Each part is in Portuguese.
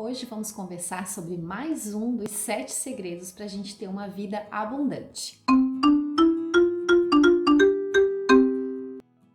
Hoje vamos conversar sobre mais um dos 7 segredos para a gente ter uma vida abundante.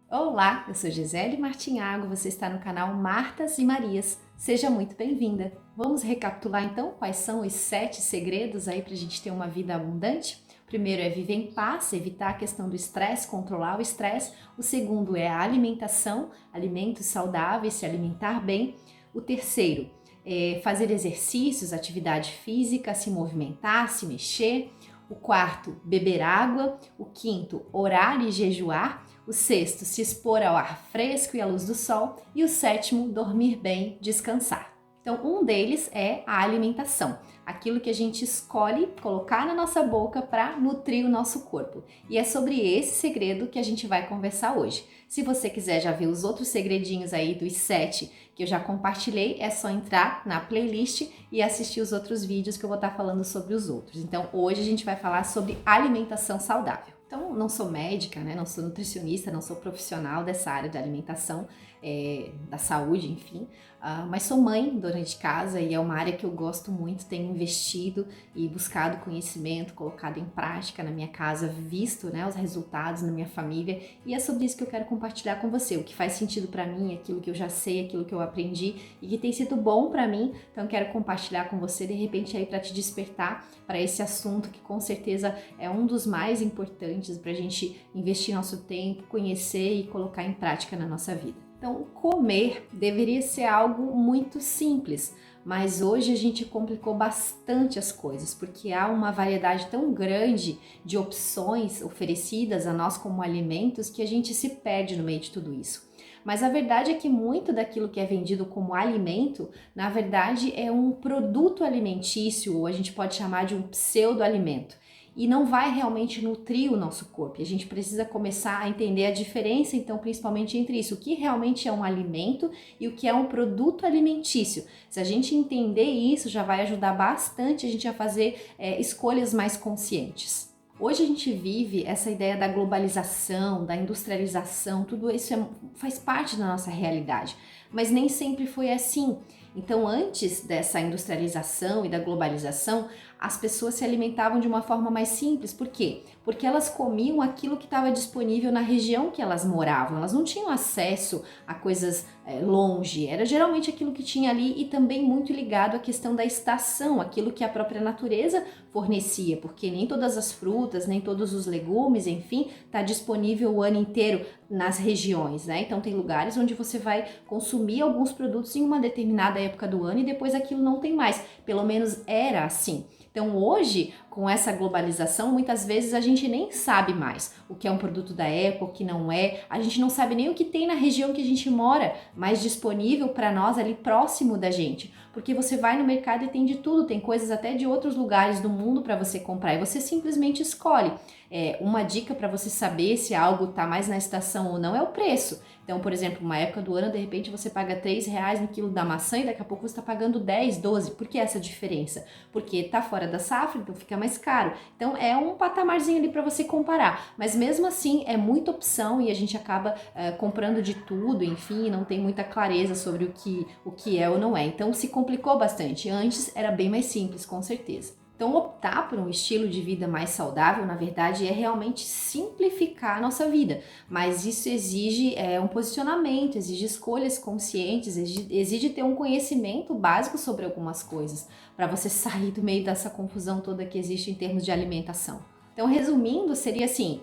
Olá, eu sou Gisele Martinhago, você está no canal Martas e Marias. Seja muito bem-vinda. Vamos recapitular então quais são os 7 segredos aí para a gente ter uma vida abundante? O primeiro é viver em paz, evitar a questão do estresse, controlar o estresse. O segundo é a alimentação, alimentos saudáveis, se alimentar bem. O terceiro é fazer exercícios, atividade física, se movimentar, se mexer. O quarto, beber água. O quinto, orar e jejuar. O sexto, se expor ao ar fresco e à luz do sol. E o sétimo, dormir bem, descansar. Então, um deles é a alimentação, aquilo que a gente escolhe colocar na nossa boca para nutrir o nosso corpo. E é sobre esse segredo que a gente vai conversar hoje. Se você quiser já ver os outros segredinhos aí dos 7 que eu já compartilhei, é só entrar na playlist e assistir os outros vídeos que eu vou estar falando sobre os outros. Então, hoje a gente vai falar sobre alimentação saudável. Então, não sou médica, né? Não sou nutricionista, não sou profissional dessa área de alimentação, da saúde, enfim. Mas sou mãe, dona de casa, e é uma área que eu gosto muito, tenho investido e buscado conhecimento, colocado em prática na minha casa, visto, né, os resultados na minha família, e é sobre isso que eu quero compartilhar com você, o que faz sentido para mim, aquilo que eu já sei, aquilo que eu aprendi e que tem sido bom para mim, então eu quero compartilhar com você, de repente aí para te despertar para esse assunto que com certeza é um dos mais importantes para a gente investir nosso tempo, conhecer e colocar em prática na nossa vida. Então, comer deveria ser algo muito simples, mas hoje a gente complicou bastante as coisas, porque há uma variedade tão grande de opções oferecidas a nós como alimentos que a gente se perde no meio de tudo isso. Mas a verdade é que muito daquilo que é vendido como alimento, na verdade é um produto alimentício, ou a gente pode chamar de um pseudo-alimento. E não vai realmente nutrir o nosso corpo. E a gente precisa começar a entender a diferença, então, principalmente entre isso, o que realmente é um alimento e o que é um produto alimentício. Se a gente entender isso, já vai ajudar bastante a gente a fazer escolhas mais conscientes. Hoje a gente vive essa ideia da globalização, da industrialização, tudo isso faz parte da nossa realidade, mas nem sempre foi assim. Então, antes dessa industrialização e da globalização, as pessoas se alimentavam de uma forma mais simples. Por quê? Porque elas comiam aquilo que estava disponível na região que elas moravam. Elas não tinham acesso a coisas longe. Era geralmente aquilo que tinha ali e também muito ligado à questão da estação, aquilo que a própria natureza fornecia, porque nem todas as frutas, nem todos os legumes, enfim, está disponível o ano inteiro nas regiões, né? Então tem lugares onde você vai consumir alguns produtos em uma determinada época do ano e depois aquilo não tem mais. Pelo menos era assim. Então hoje, com essa globalização, muitas vezes a gente nem sabe mais o que é um produto da época, o que não é. A gente não sabe nem o que tem na região que a gente mora, mais disponível para nós ali próximo da gente. Porque você vai no mercado e tem de tudo, tem coisas até de outros lugares do mundo para você comprar e você simplesmente escolhe. Uma dica para você saber se algo está mais na estação ou não é o preço. Então, por exemplo, uma época do ano, de repente você paga R$3 no quilo da maçã e daqui a pouco você está pagando 10, 12. Por que essa diferença? Porque está fora da safra, então fica mais caro. Então é um patamarzinho ali para você comparar. Mas mesmo assim é muita opção e a gente acaba comprando de tudo, enfim, não tem muita clareza sobre o que é ou não é. Então se complicou bastante. Antes era bem mais simples, com certeza. Então, optar por um estilo de vida mais saudável, na verdade, é realmente simplificar a nossa vida. Mas isso exige um posicionamento, exige escolhas conscientes, exige ter um conhecimento básico sobre algumas coisas, para você sair do meio dessa confusão toda que existe em termos de alimentação. Então, resumindo, seria assim: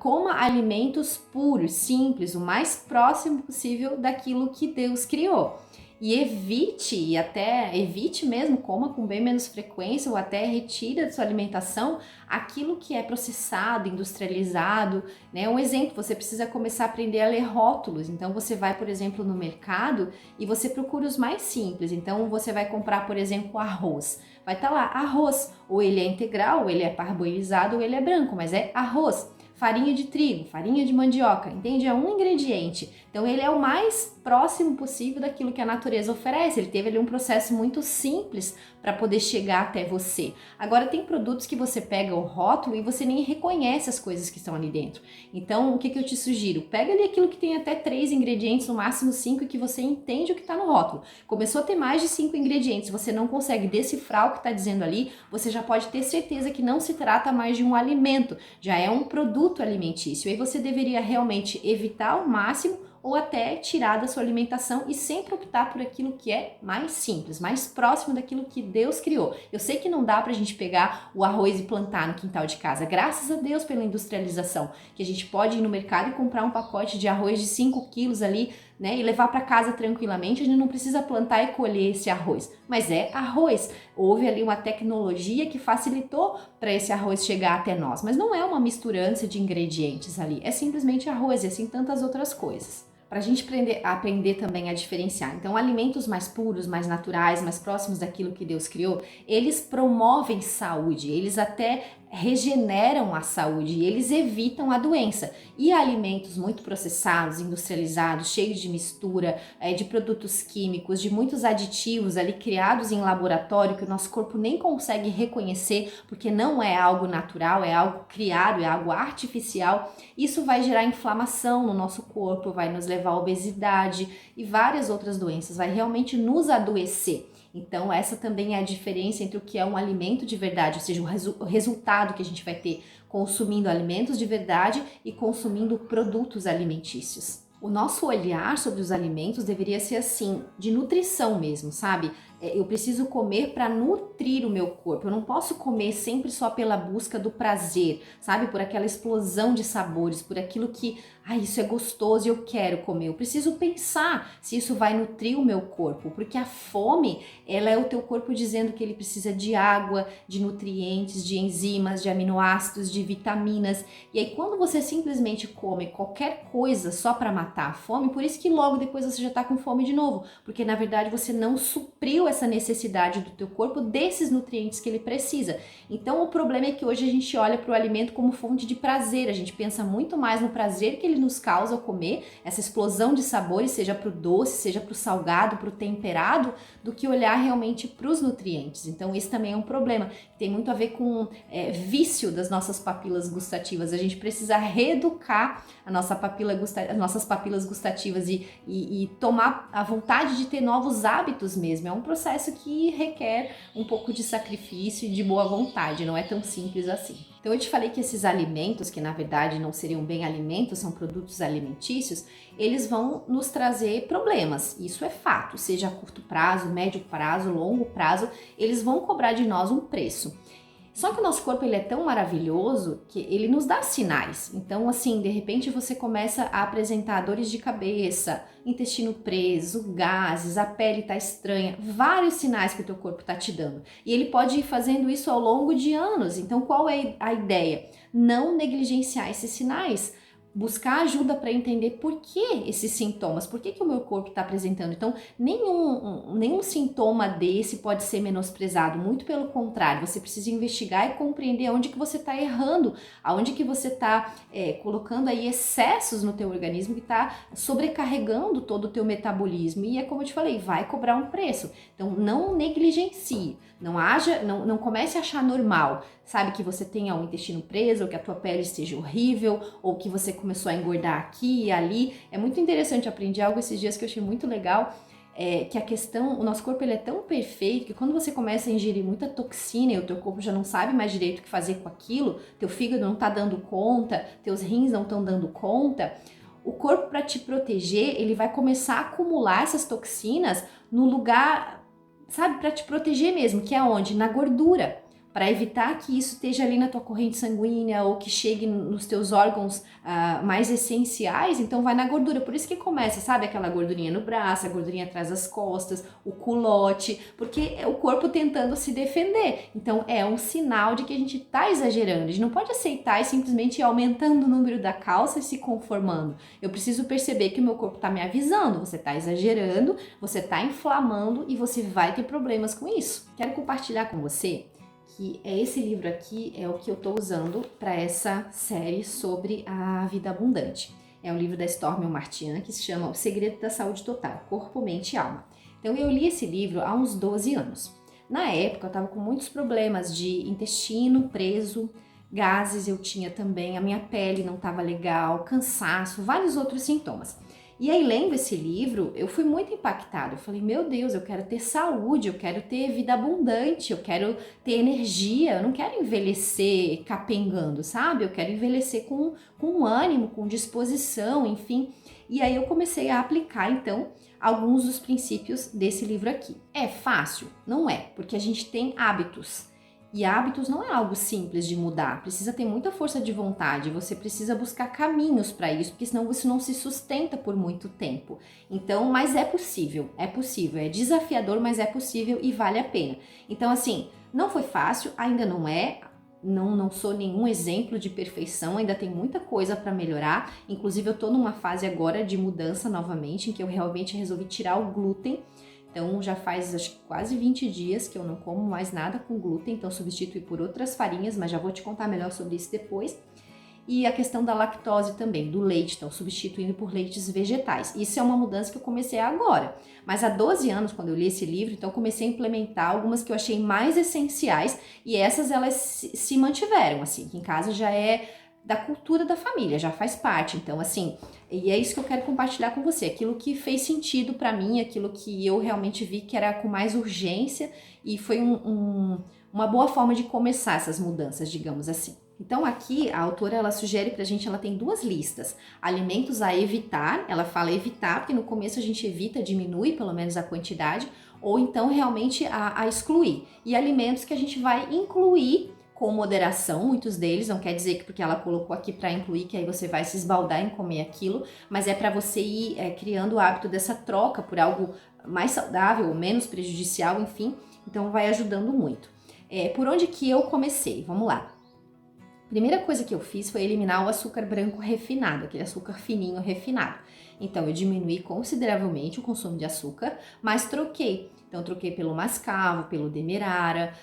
coma alimentos puros, simples, o mais próximo possível daquilo que Deus criou. E evite mesmo, coma com bem menos frequência ou até retire da sua alimentação aquilo que é processado, industrializado, né? Um exemplo, você precisa começar a aprender a ler rótulos. Então você vai, por exemplo, no mercado e você procura os mais simples. Então você vai comprar, por exemplo, arroz. Vai estar lá, arroz, ou ele é integral, ou ele é parboilizado, ou ele é branco, mas é arroz. farinha de trigo, farinha de mandioca, entende? É um ingrediente. Então ele é o mais próximo possível daquilo que a natureza oferece. Ele teve ali um processo muito simples para poder chegar até você. Agora tem produtos que você pega o rótulo e você nem reconhece as coisas que estão ali dentro. Então o que eu te sugiro? Pega ali aquilo que tem até 3 ingredientes, no máximo 5, e que você entende o que está no rótulo. Começou a ter mais de 5 ingredientes, você não consegue decifrar o que está dizendo ali, você já pode ter certeza que não se trata mais de um alimento, já é um produto alimentício. E aí você deveria realmente evitar ao máximo ou até tirar da sua alimentação e sempre optar por aquilo que é mais simples, mais próximo daquilo que Deus criou. Eu sei que não dá pra gente pegar o arroz e plantar no quintal de casa, graças a Deus pela industrialização, que a gente pode ir no mercado e comprar um pacote de arroz de 5 quilos ali, né, e levar para casa tranquilamente. A gente não precisa plantar e colher esse arroz, mas é arroz. Houve ali uma tecnologia que facilitou para esse arroz chegar até nós, mas não é uma misturança de ingredientes ali, é simplesmente arroz e assim tantas outras coisas. Para a gente aprender também a diferenciar. Então, alimentos mais puros, mais naturais, mais próximos daquilo que Deus criou, eles promovem saúde, eles até regeneram a saúde, eles evitam a doença. E alimentos muito processados, industrializados, cheios de mistura, de produtos químicos, de muitos aditivos ali criados em laboratório que o nosso corpo nem consegue reconhecer porque não é algo natural, é algo criado, é algo artificial. Isso vai gerar inflamação no nosso corpo, vai nos levar à obesidade e várias outras doenças, vai realmente nos adoecer. Então essa também é a diferença entre o que é um alimento de verdade, ou seja, o resultado que a gente vai ter consumindo alimentos de verdade e consumindo produtos alimentícios. O nosso olhar sobre os alimentos deveria ser assim, de nutrição mesmo, sabe? Eu preciso comer para nutrir o meu corpo. Eu não posso comer sempre só pela busca do prazer, sabe? Por aquela explosão de sabores, por aquilo que, isso é gostoso e eu quero comer. Eu preciso pensar se isso vai nutrir o meu corpo, porque a fome, ela é o teu corpo dizendo que ele precisa de água, de nutrientes, de enzimas, de aminoácidos, de vitaminas. E aí quando você simplesmente come qualquer coisa só para matar a fome, por isso que logo depois você já está com fome de novo, porque na verdade você não supriu essa necessidade do teu corpo desses nutrientes que ele precisa. Então o problema é que hoje a gente olha para o alimento como fonte de prazer, a gente pensa muito mais no prazer que ele nos causa ao comer, essa explosão de sabores, seja para o doce, seja para o salgado, para o temperado, do que olhar realmente para os nutrientes. Então isso também é um problema, que tem muito a ver com vício das nossas papilas gustativas. A gente precisa reeducar as nossas papilas gustativas e tomar a vontade de ter novos hábitos mesmo. É um processo que requer um pouco de sacrifício e de boa vontade, não é tão simples assim. Então eu te falei que esses alimentos, que na verdade não seriam bem alimentos, são produtos alimentícios, eles vão nos trazer problemas, isso é fato, seja a curto prazo, médio prazo, longo prazo, eles vão cobrar de nós um preço. Só que o nosso corpo ele é tão maravilhoso que ele nos dá sinais. Então, assim, de repente você começa a apresentar dores de cabeça, intestino preso, gases, a pele tá estranha, vários sinais que o teu corpo tá te dando. E ele pode ir fazendo isso ao longo de anos. Então, qual é a ideia? Não negligenciar esses sinais. Buscar ajuda para entender por que esses sintomas, por que o meu corpo está apresentando. Então, nenhum sintoma desse pode ser menosprezado, muito pelo contrário, você precisa investigar e compreender onde que você está errando, aonde que você está colocando aí excessos no teu organismo que está sobrecarregando todo o teu metabolismo. E é como eu te falei, vai cobrar um preço. Então, não negligencie, não comece a achar normal, sabe, que você tenha um intestino preso, ou que a tua pele esteja horrível, ou que você começou a engordar aqui e ali. É muito interessante, eu aprendi algo esses dias que eu achei muito legal, que a questão, o nosso corpo ele é tão perfeito que quando você começa a ingerir muita toxina e o teu corpo já não sabe mais direito o que fazer com aquilo, teu fígado não tá dando conta, teus rins não estão dando conta, o corpo, para te proteger, ele vai começar a acumular essas toxinas no lugar, sabe, para te proteger mesmo, que é onde? Na gordura. Para evitar que isso esteja ali na tua corrente sanguínea ou que chegue nos teus órgãos mais essenciais, então vai na gordura. Por isso que começa, sabe, aquela gordurinha no braço, a gordurinha atrás das costas, o culote, porque é o corpo tentando se defender. Então é um sinal de que a gente está exagerando. A gente não pode aceitar e simplesmente ir aumentando o número da calça e se conformando. Eu preciso perceber que o meu corpo está me avisando, você está exagerando, você está inflamando e você vai ter problemas com isso. Quero compartilhar com você que é esse livro aqui, é o que eu estou usando para essa série sobre a vida abundante. É um livro da Stormy Omartian que se chama O Segredo da Saúde Total, Corpo, Mente e Alma. Então eu li esse livro há uns 12 anos. Na época eu estava com muitos problemas de intestino preso, gases eu tinha também, a minha pele não estava legal, cansaço, vários outros sintomas. E aí, lendo esse livro, eu fui muito impactada. Eu falei, meu Deus, eu quero ter saúde, eu quero ter vida abundante, eu quero ter energia, eu não quero envelhecer capengando, sabe? Eu quero envelhecer com ânimo, com disposição, enfim. E aí eu comecei a aplicar, então, alguns dos princípios desse livro aqui. É fácil? Não é, porque a gente tem hábitos. E hábitos não é algo simples de mudar, precisa ter muita força de vontade, você precisa buscar caminhos para isso, porque senão você não se sustenta por muito tempo. Então, mas é possível, é desafiador, mas é possível e vale a pena. Então, assim, não foi fácil, ainda não é, não sou nenhum exemplo de perfeição, ainda tem muita coisa para melhorar, inclusive eu tô numa fase agora de mudança novamente, em que eu realmente resolvi tirar o glúten. Então já faz acho que quase 20 dias que eu não como mais nada com glúten, então substitui por outras farinhas, mas já vou te contar melhor sobre isso depois. E a questão da lactose também, do leite, então substituindo por leites vegetais. Isso é uma mudança que eu comecei agora, mas há 12 anos, quando eu li esse livro, então eu comecei a implementar algumas que eu achei mais essenciais e essas elas se mantiveram, assim, que em casa já é da cultura da família, já faz parte. Então, assim, e é isso que eu quero compartilhar com você, aquilo que fez sentido para mim, aquilo que eu realmente vi que era com mais urgência e foi uma boa forma de começar essas mudanças, digamos assim. Então aqui a autora ela sugere pra gente, ela tem duas listas, alimentos a evitar, ela fala evitar, porque no começo a gente evita, diminui pelo menos a quantidade, ou então realmente a excluir, e alimentos que a gente vai incluir com moderação, muitos deles, não quer dizer que porque ela colocou aqui para incluir que aí você vai se esbaldar em comer aquilo, mas é para você ir criando o hábito dessa troca por algo mais saudável ou menos prejudicial, enfim, então vai ajudando muito. Por onde que eu comecei? Vamos lá. Primeira coisa que eu fiz foi eliminar o açúcar branco refinado, aquele açúcar fininho refinado. Então eu diminuí consideravelmente o consumo de açúcar, mas troquei. Então troquei pelo mascavo, pelo demerara,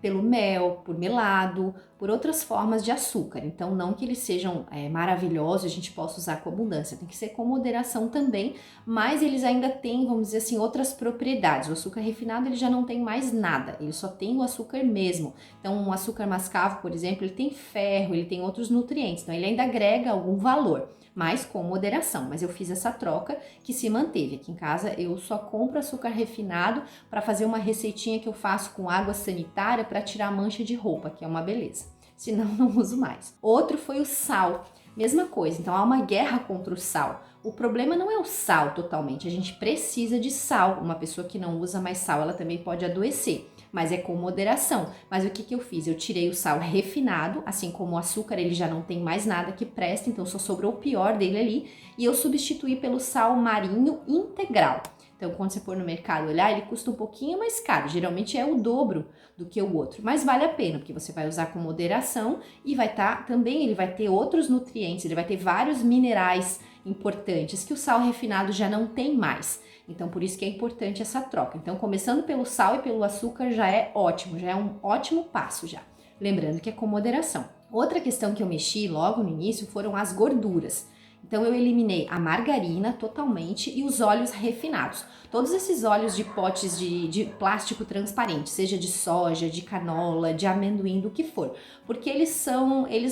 pelo mel, por melado, por outras formas de açúcar. Então não que eles sejam maravilhosos, a gente possa usar com abundância, tem que ser com moderação também, mas eles ainda têm, vamos dizer assim, outras propriedades. O açúcar refinado ele já não tem mais nada, ele só tem o açúcar mesmo. Então o açúcar mascavo, por exemplo, ele tem ferro, ele tem outros nutrientes, então ele ainda agrega algum valor, mas com moderação. Mas eu fiz essa troca que se manteve. Aqui em casa eu só compro açúcar refinado para fazer uma receitinha que eu faço com água sanitária para tirar mancha de roupa, que é uma beleza. Senão não uso mais. Outro foi o sal. Mesma coisa, então há uma guerra contra o sal. O problema não é o sal totalmente, a gente precisa de sal. Uma pessoa que não usa mais sal, ela também pode adoecer, mas é com moderação. Mas o que eu fiz? Eu tirei o sal refinado, assim como o açúcar, ele já não tem mais nada que presta, então só sobrou o pior dele ali, e eu substituí pelo sal marinho integral. Então, quando você for no mercado olhar, ele custa um pouquinho mais caro, geralmente é o dobro do que o outro, mas vale a pena, porque você vai usar com moderação e vai também ele vai ter outros nutrientes, ele vai ter vários minerais importantes que o sal refinado já não tem mais. Então, por isso que é importante essa troca. Então, começando pelo sal e pelo açúcar já é ótimo, já é um ótimo passo já. Lembrando que é com moderação. Outra questão que eu mexi logo no início foram as gorduras. Então eu eliminei a margarina totalmente e os óleos refinados. Todos esses óleos de potes de plástico transparente, seja de soja, de canola, de amendoim, do que for. Porque eles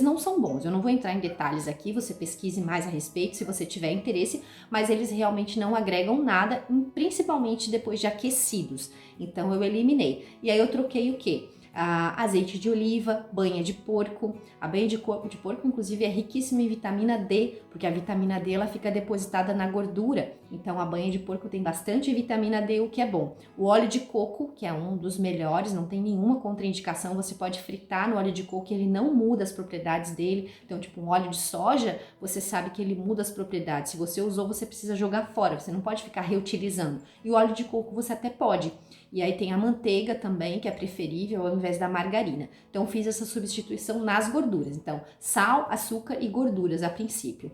não são bons. Eu não vou entrar em detalhes aqui, você pesquise mais a respeito se você tiver interesse, mas eles realmente não agregam nada, principalmente depois de aquecidos. Então eu eliminei. E aí eu troquei o quê? Azeite de oliva, banha de porco. A banha de porco, inclusive, é riquíssima em vitamina D, porque a vitamina D ela fica depositada na gordura. Então, a banha de porco tem bastante vitamina D, o que é bom. O óleo de coco, que é um dos melhores, não tem nenhuma contraindicação, você pode fritar no óleo de coco, ele não muda as propriedades dele. Então, tipo, um óleo de soja, você sabe que ele muda as propriedades. Se você usou, você precisa jogar fora, você não pode ficar reutilizando. E o óleo de coco você até pode. E aí tem a manteiga também, que é preferível ao invés da margarina. Então, fiz essa substituição nas gorduras. Então, sal, açúcar e gorduras a princípio.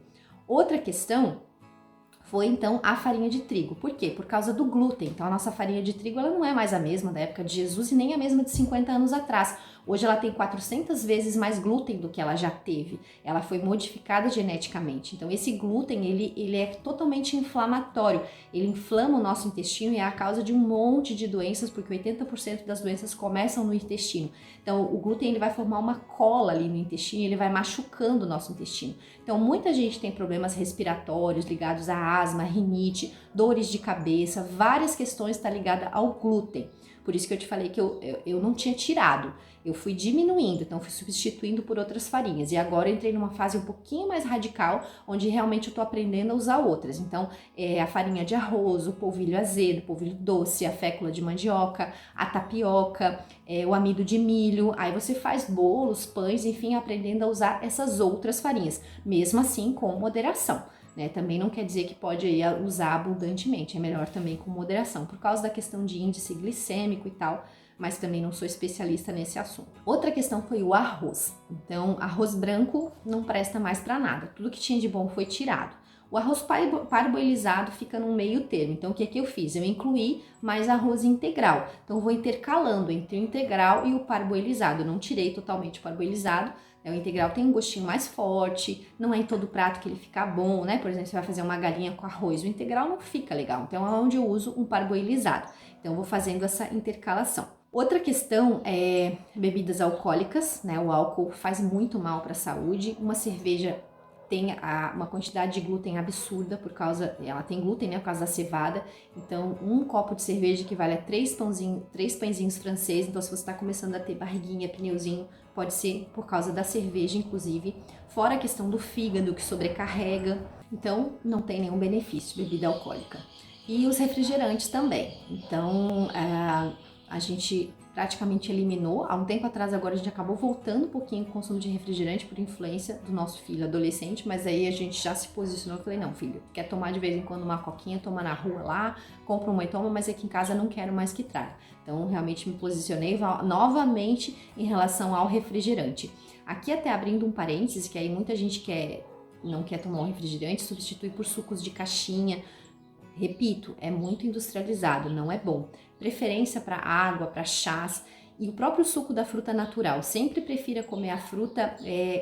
Outra questão foi então a farinha de trigo. Por quê? Por causa do glúten. Então a nossa farinha de trigo ela não é mais a mesma da época de Jesus e nem a mesma de 50 anos atrás. Hoje ela tem 400 vezes mais glúten do que ela já teve. Ela foi modificada geneticamente. Então esse glúten ele é totalmente inflamatório. Ele inflama o nosso intestino e é a causa de um monte de doenças, porque 80% das doenças começam no intestino. Então o glúten ele vai formar uma cola ali no intestino e ele vai machucando o nosso intestino. Então muita gente tem problemas respiratórios ligados a asma, rinite, dores de cabeça, várias questões estão ligadas ao glúten. Por isso que eu te falei que eu não tinha tirado, eu fui diminuindo, então fui substituindo por outras farinhas. E agora eu entrei numa fase um pouquinho mais radical, onde realmente eu tô aprendendo a usar outras. Então, a farinha de arroz, o polvilho azedo, o polvilho doce, a fécula de mandioca, a tapioca, o amido de milho. Aí você faz bolos, pães, enfim, aprendendo a usar essas outras farinhas, mesmo assim com moderação. Também não quer dizer que pode usar abundantemente, é melhor também com moderação, por causa da questão de índice glicêmico e tal, mas também não sou especialista nesse assunto. Outra questão foi o arroz. Então, arroz branco não presta mais para nada, tudo que tinha de bom foi tirado. O arroz parboilizado fica no meio termo, então o que eu fiz? Eu incluí mais arroz integral, então eu vou intercalando entre o integral e o parboilizado, eu não tirei totalmente o parboilizado. O integral tem um gostinho mais forte, não é em todo prato que ele fica bom, né? Por exemplo, você vai fazer uma galinha com arroz, o integral não fica legal, então é onde eu uso um parboilizado. Então eu vou fazendo essa intercalação. Outra questão é bebidas alcoólicas, né? O álcool faz muito mal para a saúde. Uma cerveja tem uma quantidade de glúten absurda, ela tem glúten, né, por causa da cevada. Então, um copo de cerveja equivale a 3 pãezinhos francês. Então, se você está começando a ter barriguinha, pneuzinho, pode ser por causa da cerveja, inclusive. Fora a questão do fígado, que sobrecarrega. Então, não tem nenhum benefício, bebida alcoólica. E os refrigerantes também. Então, a gente praticamente eliminou. Há um tempo atrás, agora a gente acabou voltando um pouquinho com o consumo de refrigerante por influência do nosso filho adolescente, mas aí a gente já se posicionou e falei, não, filho, quer tomar de vez em quando uma coquinha, toma na rua lá, compra uma e toma, mas aqui em casa não quero mais que traga. Então, realmente me posicionei novamente em relação ao refrigerante. Aqui até abrindo um parênteses, que aí muita gente não quer tomar um refrigerante, substitui por sucos de caixinha. Repito, é muito industrializado, não é bom. Preferência para água, para chás e o próprio suco da fruta natural. Sempre prefira comer a fruta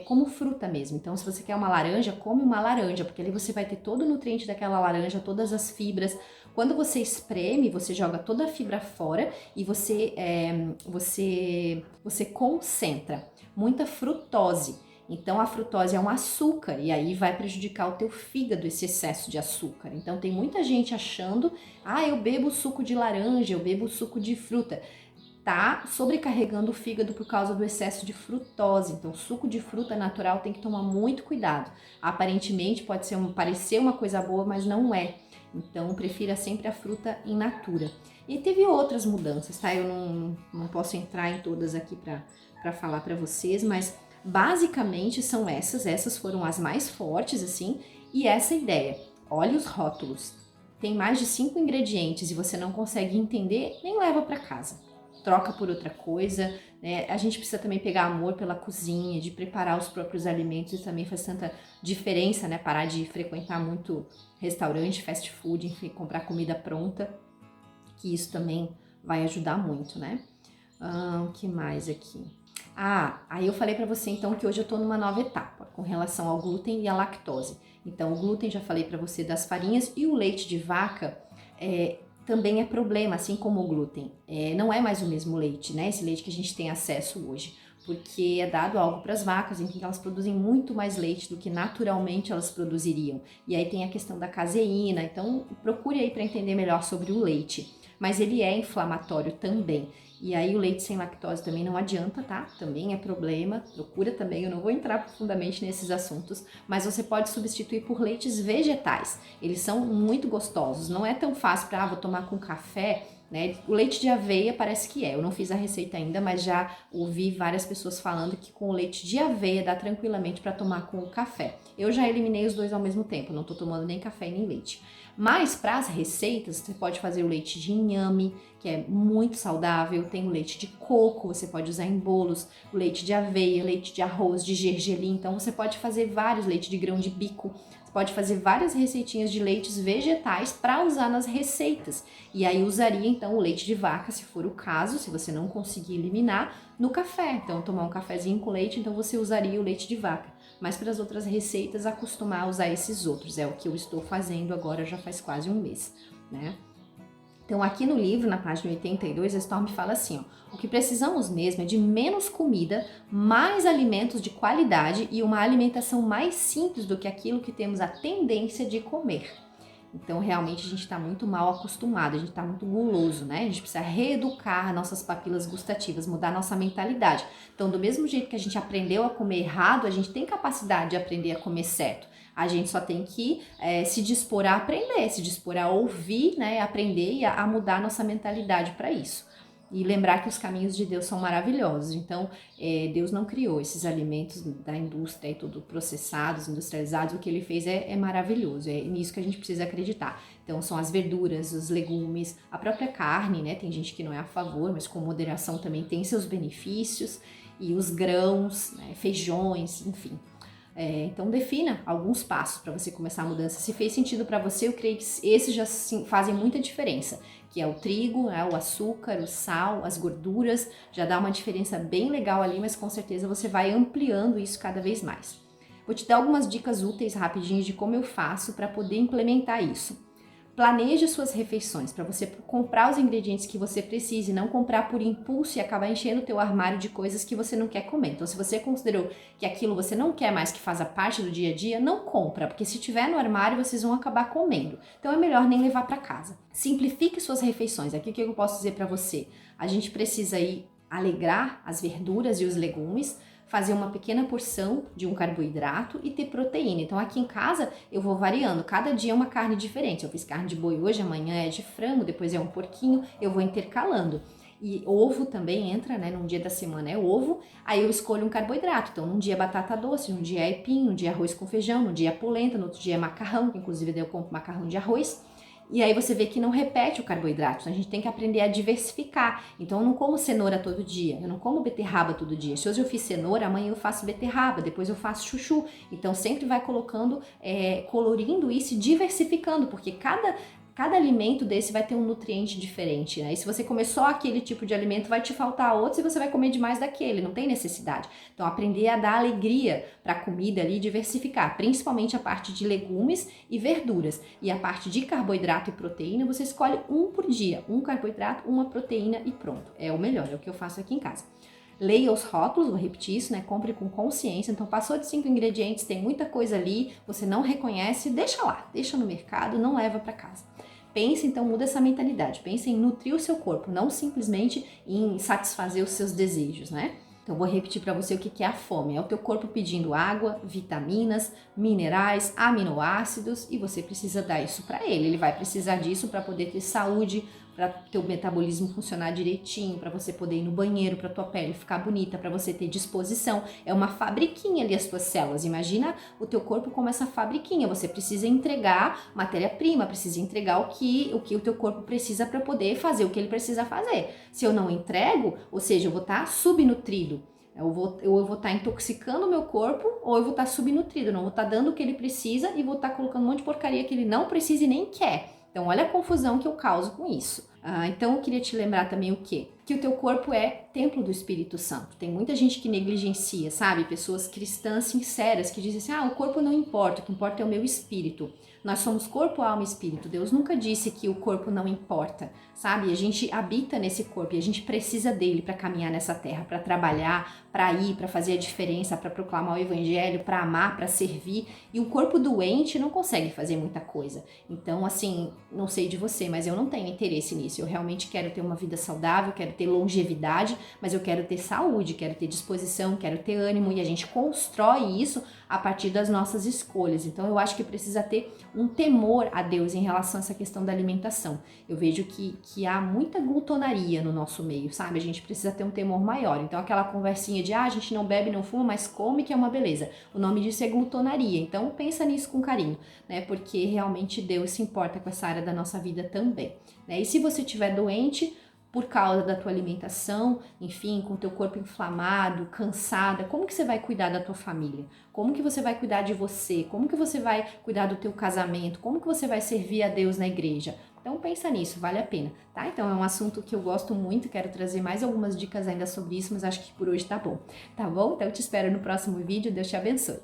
como fruta mesmo. Então, se você quer uma laranja, come uma laranja, porque ali você vai ter todo o nutriente daquela laranja, todas as fibras. Quando você espreme, você joga toda a fibra fora e você concentra muita frutose. Então, a frutose é um açúcar e aí vai prejudicar o teu fígado esse excesso de açúcar. Então, tem muita gente achando, eu bebo suco de laranja, eu bebo suco de fruta. Tá sobrecarregando o fígado por causa do excesso de frutose. Então, suco de fruta natural tem que tomar muito cuidado. Aparentemente, pode parecer uma coisa boa, mas não é. Então, prefira sempre a fruta in natura. E teve outras mudanças, tá? Eu não posso entrar em todas aqui para falar para vocês, mas basicamente são essas foram as mais fortes, assim, e essa ideia. Olha os rótulos, tem mais de 5 ingredientes e você não consegue entender, nem leva para casa. Troca por outra coisa, né? A gente precisa também pegar amor pela cozinha, de preparar os próprios alimentos, isso também faz tanta diferença, né? Parar de frequentar muito restaurante, fast food, enfim, comprar comida pronta, que isso também vai ajudar muito, né? O que mais aqui? Aí eu falei para você então que hoje eu tô numa nova etapa com relação ao glúten e à lactose. Então o glúten, já falei para você das farinhas, e o leite de vaca também é problema, assim como o glúten. Não é mais o mesmo leite, né? Esse leite que a gente tem acesso hoje, porque é dado algo para as vacas em que elas produzem muito mais leite do que naturalmente elas produziriam. E aí tem a questão da caseína, então procure aí para entender melhor sobre o leite. Mas ele é inflamatório também. E aí o leite sem lactose também não adianta, tá? Também é problema, procura também, eu não vou entrar profundamente nesses assuntos, mas você pode substituir por leites vegetais. Eles são muito gostosos, não é tão fácil para, vou tomar com café, né? O leite de aveia parece que eu não fiz a receita ainda, mas já ouvi várias pessoas falando que com o leite de aveia dá tranquilamente para tomar com o café. Eu já eliminei os dois ao mesmo tempo, não tô tomando nem café nem leite. Mas para as receitas, você pode fazer o leite de inhame, que é muito saudável, tem o leite de coco, você pode usar em bolos, o leite de aveia, leite de arroz, de gergelim, então você pode fazer vários, leite de grão de bico, você pode fazer várias receitinhas de leites vegetais para usar nas receitas. E aí usaria então o leite de vaca, se for o caso, se você não conseguir eliminar, no café. Então tomar um cafezinho com leite, então você usaria o leite de vaca. Mas para as outras receitas, acostumar a usar esses outros. É o que eu estou fazendo agora já faz quase um mês, né? Então aqui no livro, na página 82, a Storm fala assim, ó, o que precisamos mesmo é de menos comida, mais alimentos de qualidade e uma alimentação mais simples do que aquilo que temos a tendência de comer. Então, realmente, a gente está muito mal acostumado, a gente está muito guloso, né? A gente precisa reeducar nossas papilas gustativas, mudar nossa mentalidade. Então, do mesmo jeito que a gente aprendeu a comer errado, a gente tem capacidade de aprender a comer certo. A gente só tem que se dispor a aprender, se dispor a ouvir, né? Aprender e a mudar nossa mentalidade para isso. E lembrar que os caminhos de Deus são maravilhosos. Então, Deus não criou esses alimentos da indústria e tudo processados, industrializados. O que ele fez é maravilhoso. É nisso que a gente precisa acreditar. Então, são as verduras, os legumes, a própria carne, né? Tem gente que não é a favor, mas com moderação também tem seus benefícios. E os grãos, né? Feijões, enfim. Então defina alguns passos para você começar a mudança. Se fez sentido para você, eu creio que esses já fazem muita diferença, que é o trigo, o açúcar, o sal, as gorduras, já dá uma diferença bem legal ali, mas com certeza você vai ampliando isso cada vez mais. Vou te dar algumas dicas úteis rapidinho de como eu faço para poder implementar isso. Planeje suas refeições para você comprar os ingredientes que você precisa e não comprar por impulso e acabar enchendo o teu armário de coisas que você não quer comer. Então, se você considerou que aquilo você não quer mais, que faz a parte do dia a dia, não compra, porque se tiver no armário vocês vão acabar comendo. Então, é melhor nem levar para casa. Simplifique suas refeições. Aqui o que eu posso dizer para você? A gente precisa ir alegrar as verduras e os legumes, fazer uma pequena porção de um carboidrato e ter proteína. Então aqui em casa eu vou variando, cada dia é uma carne diferente. Eu fiz carne de boi hoje, amanhã é de frango, depois é um porquinho, eu vou intercalando. E ovo também entra, né? Num dia da semana é ovo, aí eu escolho um carboidrato. Então num dia é batata doce, num dia é aipim, num dia é arroz com feijão, num dia é polenta, no outro dia é macarrão, que inclusive daí eu compro macarrão de arroz. E aí você vê que não repete o carboidrato, então a gente tem que aprender a diversificar. Então eu não como cenoura todo dia, eu não como beterraba todo dia. Se hoje eu fiz cenoura, amanhã eu faço beterraba, depois eu faço chuchu. Então sempre vai colocando, colorindo isso e diversificando, porque cada alimento desse vai ter um nutriente diferente, né? E se você comer só aquele tipo de alimento, vai te faltar outros e você vai comer demais daquele, não tem necessidade. Então, aprender a dar alegria para a comida ali, diversificar, principalmente a parte de legumes e verduras. E a parte de carboidrato e proteína, você escolhe um por dia, um carboidrato, uma proteína e pronto. É o melhor, é o que eu faço aqui em casa. Leia os rótulos, vou repetir isso, né? Compre com consciência. Então, passou de 5 ingredientes, tem muita coisa ali, você não reconhece, deixa lá, deixa no mercado, não leva para casa. Pense, então, muda essa mentalidade. Pense em nutrir o seu corpo, não simplesmente em satisfazer os seus desejos, né? Então, vou repetir para você o que é a fome. É o teu corpo pedindo água, vitaminas, minerais, aminoácidos e você precisa dar isso para ele. Ele vai precisar disso para poder ter saúde, para teu metabolismo funcionar direitinho, para você poder ir no banheiro, para tua pele ficar bonita, para você ter disposição. É uma fabriquinha ali as tuas células. Imagina o teu corpo como essa fabriquinha. Você precisa entregar matéria-prima, precisa entregar o que o teu corpo precisa para poder fazer o que ele precisa fazer. Se eu não entrego, ou seja, eu vou estar subnutrido. Eu vou estar intoxicando o meu corpo ou eu vou estar subnutrido, não vou estar dando o que ele precisa e vou estar colocando um monte de porcaria que ele não precisa e nem quer. Então, olha a confusão que eu causo com isso. Então, eu queria te lembrar também o quê? Que o teu corpo é templo do Espírito Santo. Tem muita gente que negligencia, sabe? Pessoas cristãs sinceras que dizem assim, o corpo não importa, o que importa é o meu espírito. Nós somos corpo, alma e espírito. Deus nunca disse que o corpo não importa, sabe? A gente habita nesse corpo e a gente precisa dele para caminhar nessa terra, para trabalhar, para ir, para fazer a diferença, para proclamar o evangelho, para amar, para servir. E o corpo doente não consegue fazer muita coisa. Então, assim, não sei de você, mas eu não tenho interesse nisso. Eu realmente quero ter uma vida saudável, quero ter longevidade, mas eu quero ter saúde, quero ter disposição, quero ter ânimo e a gente constrói isso a partir das nossas escolhas. Então eu acho que precisa ter um temor a Deus em relação a essa questão da alimentação. Eu vejo que há muita glutonaria no nosso meio, sabe? A gente precisa ter um temor maior. Então aquela conversinha de a gente não bebe, não fuma, mas come, que é uma beleza. O nome disso é glutonaria. Então pensa nisso com carinho, né? Porque realmente Deus se importa com essa área da nossa vida também, né? E se você estiver doente, por causa da tua alimentação, enfim, com o teu corpo inflamado, cansada, como que você vai cuidar da tua família? Como que você vai cuidar de você? Como que você vai cuidar do teu casamento? Como que você vai servir a Deus na igreja? Então pensa nisso, vale a pena, tá? Então é um assunto que eu gosto muito, quero trazer mais algumas dicas ainda sobre isso, mas acho que por hoje tá bom? Tá bom? Então eu te espero no próximo vídeo, Deus te abençoe.